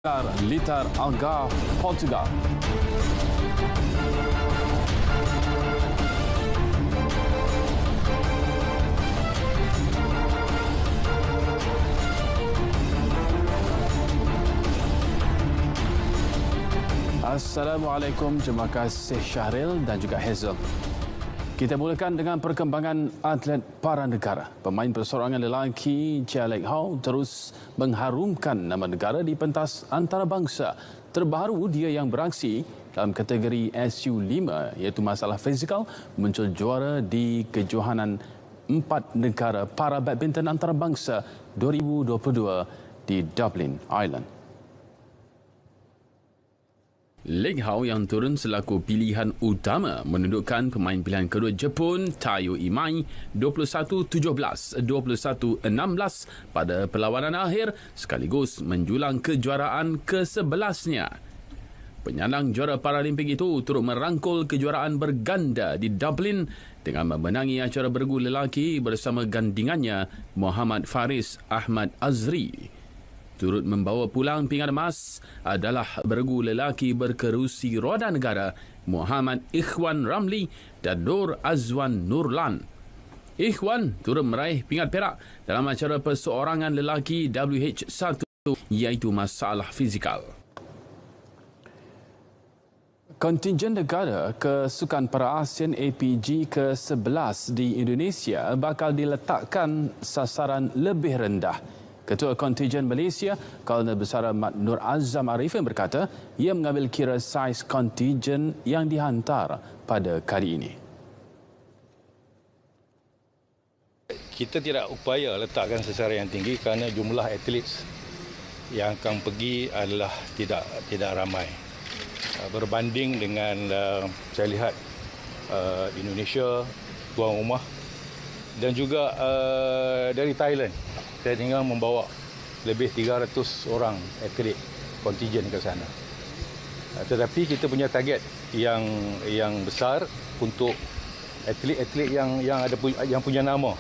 Litar Algarve, Portugal. Assalamualaikum, terima kasih Syahril dan juga Hazel. Kita mulakan dengan perkembangan atlet para negara. Pemain perseorangan lelaki Chia Lek Hau terus mengharumkan nama negara di pentas antarabangsa. Terbaru dia yang beraksi dalam kategori SU5 iaitu masalah fizikal muncul juara di kejohanan 4 negara para badminton antarabangsa 2022 di Dublin, Ireland. Lek Hau yang turun selaku pilihan utama menundukkan pemain pilihan kedua Jepun Tayo Imai 21-17, 21-16 pada perlawanan akhir sekaligus menjulang kejuaraan ke-11-nya. Penyandang juara Paralimpik itu turut merangkul kejuaraan berganda di Dublin dengan memenangi acara bergu lelaki bersama gandingannya Muhammad Faris Ahmad Azri. Turut membawa pulang pinggan emas adalah bergu lelaki berkerusi roda negara Muhammad Ikhwan Ramli dan Nur Azwan Nurlan. Ikhwan turut meraih pingat perak dalam acara perseorangan lelaki WH1 iaitu masalah fizikal. Kontingen negara kesukan para ASEAN APG ke-11 di Indonesia bakal diletakkan sasaran lebih rendah. Ketua Kontingen Malaysia, Kolonel Besar Mat Nur Azam Arifin berkata ia mengambil kira saiz kontingen yang dihantar pada kali ini. Kita tidak upaya letakkan sasaran yang tinggi kerana jumlah atlet yang akan pergi adalah tidak ramai. Berbanding dengan saya lihat Indonesia, tuan rumah dan juga dari Thailand. Saya tinggal membawa lebih 300 orang atlet kontingen ke sana. Tetapi kita punya target yang besar untuk atlet-atlet yang punya nama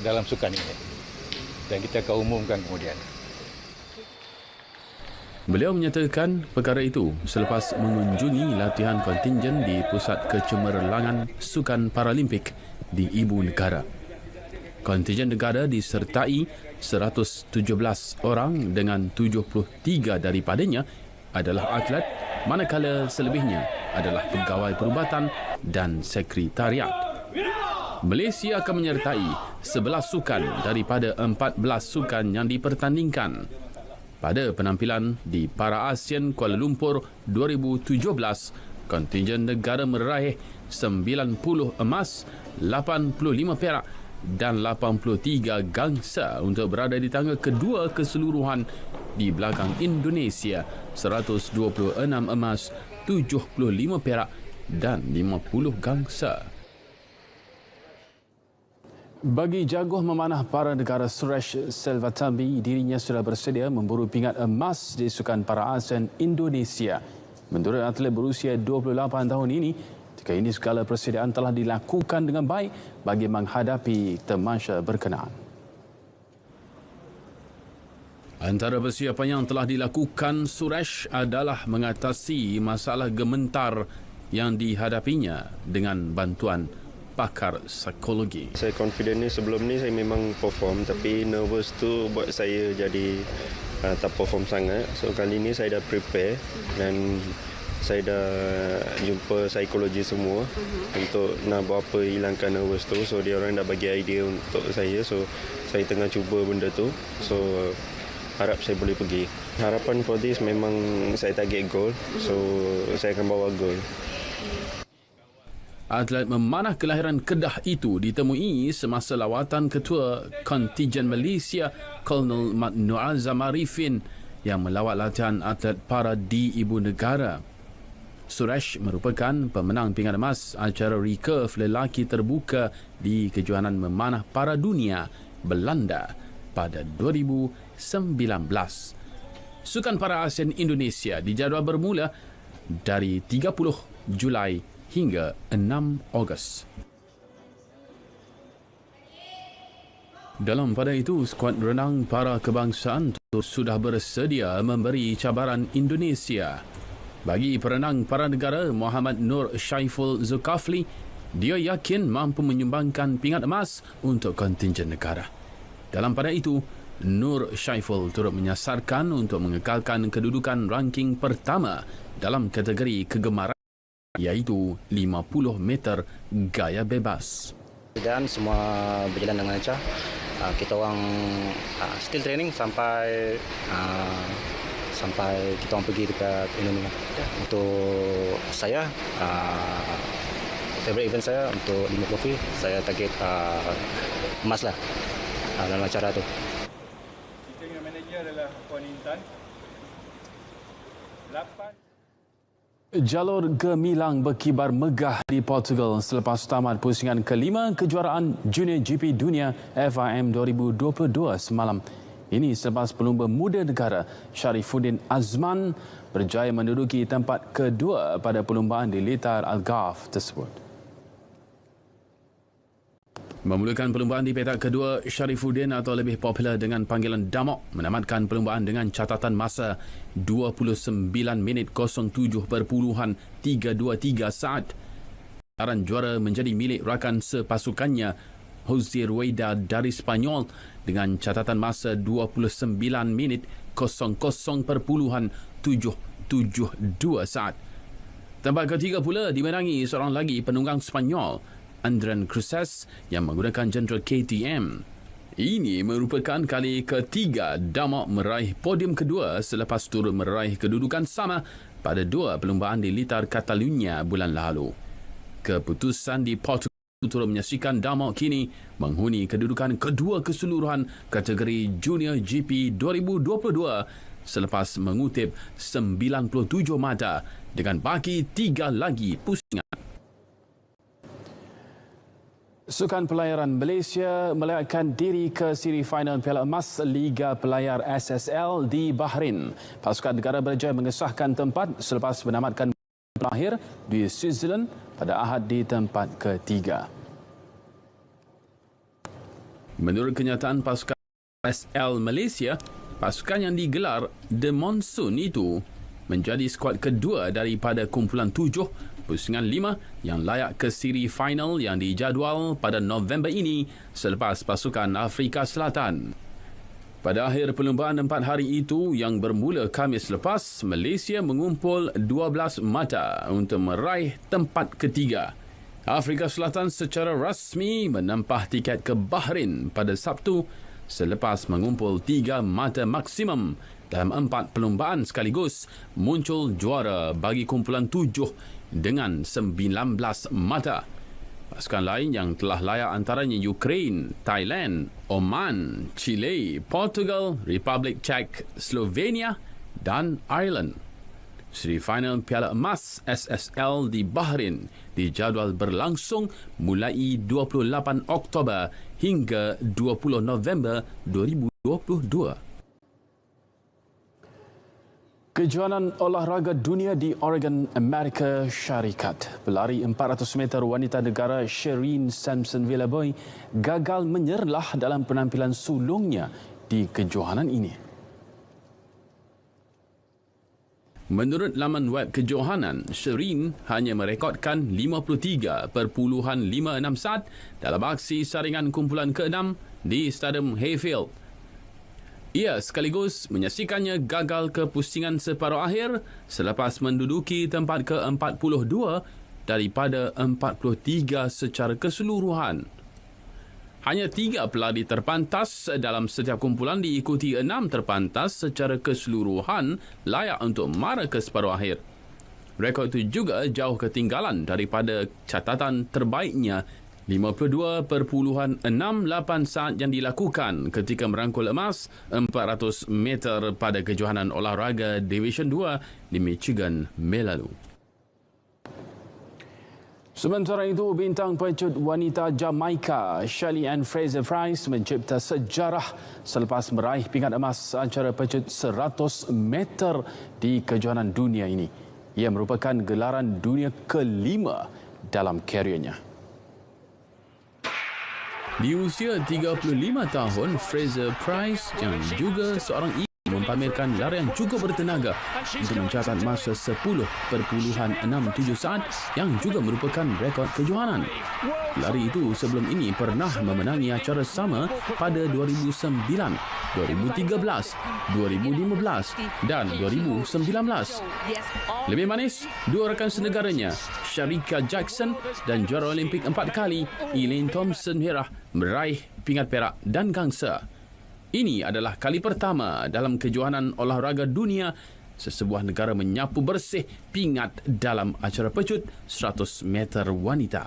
dalam sukan ini. Dan kita akan umumkan kemudian. Beliau menyatakan perkara itu selepas mengunjungi latihan kontingen di Pusat Kecemerlangan Sukan Paralimpik di Ibu Negara. Kontingen negara disertai 117 orang dengan 73 daripadanya adalah atlet, manakala selebihnya adalah pegawai perubatan dan sekretariat. Malaysia akan menyertai 11 sukan daripada 14 sukan yang dipertandingkan. Pada penampilan di Para ASEAN Kuala Lumpur 2017, kontingen negara meraih 90 emas, 85 perak dan 83 gangsa untuk berada di tangga kedua keseluruhan di belakang Indonesia 126 emas, 75 perak dan 50 gangsa. Bagi jaguh memanah para negara Suresh Selvatambi, dirinya sudah bersedia memburu pingat emas di Sukan Para ASEAN Indonesia. Menurut atlet berusia 28 tahun ini, ketika ini segala persediaan telah dilakukan dengan baik bagi menghadapi tamasya berkenaan. Antara persiapan yang telah dilakukan Suresh adalah mengatasi masalah gementar yang dihadapinya dengan bantuan pakar psikologi. Saya confident ni, sebelum ni saya memang perform tapi nervous tu buat saya jadi tak perform sangat. So kali ni saya dah prepare dan saya dah jumpa psikologi semua untuk nak buat apa hilangkan nervous tu. So dia orang dah bagi idea untuk saya. So saya tengah cuba benda tu. So harap saya boleh pergi. Harapan for this memang saya target gold. So saya akan bawa gold. Atlet memanah kelahiran Kedah itu ditemui semasa lawatan Ketua Kontingen Malaysia Kolonel Mat Nur Azam Arifin yang melawat latihan atlet para di Ibu Negara. Suresh merupakan pemenang pingat emas acara recurve lelaki terbuka di kejohanan memanah para dunia Belanda pada 2019. Sukan Para ASEAN Indonesia dijadual bermula dari 30 Julai hingga 6 Ogos. Dalam pada itu, skuad renang para kebangsaan sudah bersedia memberi cabaran Indonesia. Bagi perenang para negara Muhammad Nur Syaiful Zulkafli, dia yakin mampu menyumbangkan pingat emas untuk kontingen negara. Dalam pada itu, Nur Syaiful turut menyasarkan untuk mengekalkan kedudukan ranking pertama dalam kategori kegemaran, iaitu 50 meter gaya bebas. Dan semua berjalan dengan lancar. Kita orang still training sampai kita orang pergi dekat Indonesia. Untuk saya, favorite event saya untuk 50 free, saya target emas lah dalam acara tu. Kita dengan manager adalah Puan Intan. 8 Jalur gemilang berkibar megah di Portugal selepas tamat pusingan kelima kejuaraan Junior GP Dunia FIM 2022 semalam. Ini selepas pelumba muda negara Sharifuddin Azman berjaya menduduki tempat kedua pada perlumbaan di Litar Algarve tersebut. Memulakan perlumbaan di petak kedua, Sharifuddin atau lebih popular dengan panggilan Damok menamatkan perlumbaan dengan catatan masa 29 minit 07.323 saat. Gelaran juara menjadi milik rakan sepasukannya Jose Rueda dari Spanyol dengan catatan masa 29 minit 00.772 saat. Tempat ketiga pula dimenangi seorang lagi penunggang Spanyol, Andren Cruces, yang menggunakan General KTM. Ini merupakan kali ketiga Damok meraih podium kedua selepas turut meraih kedudukan sama pada dua perlumbaan di Litar Catalunya bulan lalu. Keputusan di Portugal turut menyaksikan Damok kini menghuni kedudukan kedua keseluruhan kategori Junior GP 2022 selepas mengutip 97 mata dengan baki 3 lagi pusingan. Sukan Pelayaran Malaysia melayakkan diri ke siri final Piala Emas Liga Pelayar SSL di Bahrain. Pasukan negara berjaya mengesahkan tempat selepas menamatkan akhir di Switzerland pada Ahad di tempat ketiga. Menurut kenyataan pasukan SSL Malaysia, pasukan yang digelar The Monsoon itu menjadi skuad kedua daripada kumpulan 7 pusingan 5 yang layak ke siri final yang dijadual pada November ini selepas pasukan Afrika Selatan. Pada akhir perlumbaan 4 hari itu yang bermula Khamis lepas, Malaysia mengumpul 12 mata untuk meraih tempat ketiga. Afrika Selatan secara rasmi menempah tiket ke Bahrain pada Sabtu selepas mengumpul 3 mata maksimum dalam 4 perlumbaan sekaligus, muncul juara bagi kumpulan 7 dengan 19 mata. Pasukan lain yang telah layak antaranya Ukraine, Thailand, Oman, Chile, Portugal, Republik Czech, Slovenia dan Ireland. Seri final Piala Emas SSL di Bahrain dijadual berlangsung mulai 28 Oktober hingga 20 November 2022. Kejuaraan olahraga dunia di Oregon, Amerika Syarikat. Pelari 400 meter wanita negara Shireen Sampson-Villeboy gagal menyerlah dalam penampilan sulungnya di kejohanan ini. Menurut laman web kejohanan, Shireen hanya merekodkan 53.56 saat dalam aksi saringan kumpulan ke-6 di Stadium Hayfield. Ia sekaligus menyaksikannya gagal ke pusingan separuh akhir selepas menduduki tempat ke-42 daripada 43 secara keseluruhan. Hanya 3 pelari terpantas dalam setiap kumpulan diikuti 6 terpantas secara keseluruhan layak untuk mara ke separuh akhir. Rekod itu juga jauh ketinggalan daripada catatan terbaiknya 52.68 saat yang dilakukan ketika merangkul emas 400 meter pada kejohanan olahraga Division 2 di Michigan, Mei lalu. Sementara itu, bintang pecut wanita Jamaika Shelly Ann Fraser-Price mencipta sejarah selepas meraih pingat emas acara pecut 100 meter di kejohanan dunia ini. Ia merupakan gelaran dunia kelima dalam kariernya. Di usia 35 tahun, Fraser Price yang juga seorang ibu mempamerkan larian cukup bertenaga untuk mencatat masa 10.67 saat yang juga merupakan rekod kejohanan. Pelari itu sebelum ini pernah memenangi acara sama pada 2009, 2013, 2015 dan 2019. Lebih manis, dua rakan senegaranya, Sharika Jackson dan juara Olimpik 4 kali, Elaine Thompson-Herah meraih pingat perak dan gangsa. Ini adalah kali pertama dalam kejohanan olahraga dunia sesebuah negara menyapu bersih pingat dalam acara pecut 100 meter wanita.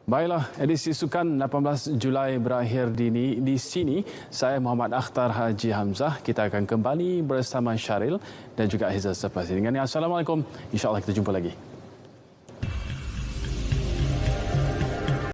Baiklah, edisi Sukan 18 Julai berakhir di sini. Saya Muhammad Akhtar Haji Hamzah. Kita akan kembali bersama Syaril dan juga Aizah selepas ini. Assalamualaikum. InsyaAllah kita jumpa lagi.